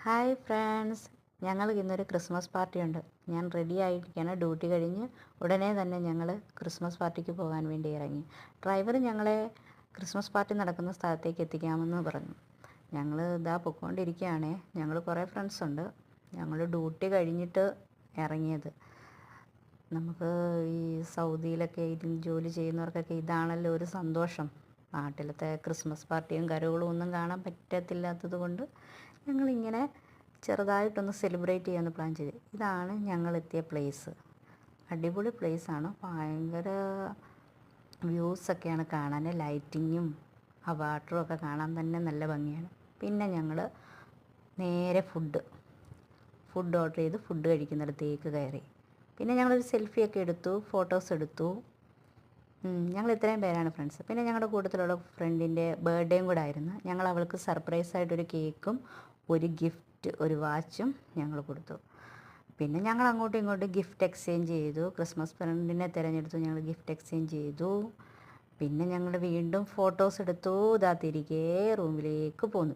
Hi friends, ഞങ്ങൾ ഇന്നൊരു Christmas party ഉണ്ട്. ഞാൻ റെഡി ആയിരിക്കുകയാണ്. ഡ്യൂട്ടി കഴിഞ്ഞ് ഉടനെ തന്നെ ഞങ്ങൾ ക്രിസ്മസ് പാർട്ടിക്ക് പോകാൻ വേണ്ടി ഇറങ്ങി. ഡ്രൈവർ ഞങ്ങളെ ക്രിസ്മസ് പാർട്ടി നടക്കുന്ന സ്ഥലത്തേക്ക് എത്തിക്കാമെന്ന് പറഞ്ഞു. ഞങ്ങൾ ഇതാ പൊയ്ക്കൊണ്ടിരിക്കുകയാണേ. ഞങ്ങൾ കുറേ ഫ്രണ്ട്സ് ഉണ്ട്. ഞങ്ങൾ ഡ്യൂട്ടി കഴിഞ്ഞിട്ട് ഇറങ്ങിയത്. നമുക്ക് ഈ സൗദിയിലൊക്കെ ജോലി ചെയ്യുന്നവർക്കൊക്കെ ഇതാണല്ലോ ഒരു സന്തോഷം. നാട്ടിലത്തെ ക്രിസ്മസ് പാർട്ടിയും കരോളും ഒന്നും കാണാൻ പറ്റത്തില്ലാത്തത് കൊണ്ട് ഞങ്ങളിങ്ങനെ ചെറുതായിട്ടൊന്ന് സെലിബ്രേറ്റ് ചെയ്യാമെന്ന് പ്ലാൻ ചെയ്ത്. ഇതാണ് ഞങ്ങളെത്തിയ പ്ലേസ്. അടിപൊളി പ്ലേസാണ്. ഭയങ്കര വ്യൂസൊക്കെയാണ് കാണാൻ. ലൈറ്റിങ്ങും ആ വാട്ടറും ഒക്കെ കാണാൻ തന്നെ നല്ല ഭംഗിയാണ്. പിന്നെ ഞങ്ങൾ നേരെ ഫുഡ് ഓർഡർ ചെയ്ത് ഫുഡ് കഴിക്കുന്നിടത്തേക്ക് കയറി. പിന്നെ ഞങ്ങളൊരു സെൽഫിയൊക്കെ എടുത്തു, ഫോട്ടോസ് എടുത്തു. ഞങ്ങൾ ഇത്രയും പേരാണ് ഫ്രണ്ട്സ്. പിന്നെ ഞങ്ങളുടെ കൂട്ടത്തിലുള്ള ഫ്രണ്ടിൻ്റെ ബർത്ത്ഡേയും കൂടെ ആയിരുന്നു. ഞങ്ങൾ അവൾക്ക് സർപ്രൈസായിട്ടൊരു കേക്കും ഒരു ഗിഫ്റ്റ്, ഒരു വാച്ചും ഞങ്ങൾ കൊടുത്തു. പിന്നെ ഞങ്ങൾ അങ്ങോട്ടും ഇങ്ങോട്ടും ഗിഫ്റ്റ് എക്സ്ചേഞ്ച് ചെയ്തു. ക്രിസ്മസ് ഫ്രണ്ടിനെ തിരഞ്ഞെടുത്തു. ഞങ്ങൾ ഗിഫ്റ്റ് എക്സ്ചേഞ്ച് ചെയ്തു. പിന്നെ ഞങ്ങൾ വീണ്ടും ഫോട്ടോസ് എടുത്തു. ഇതാ തിരികെ റൂമിലേക്ക് പോന്നു.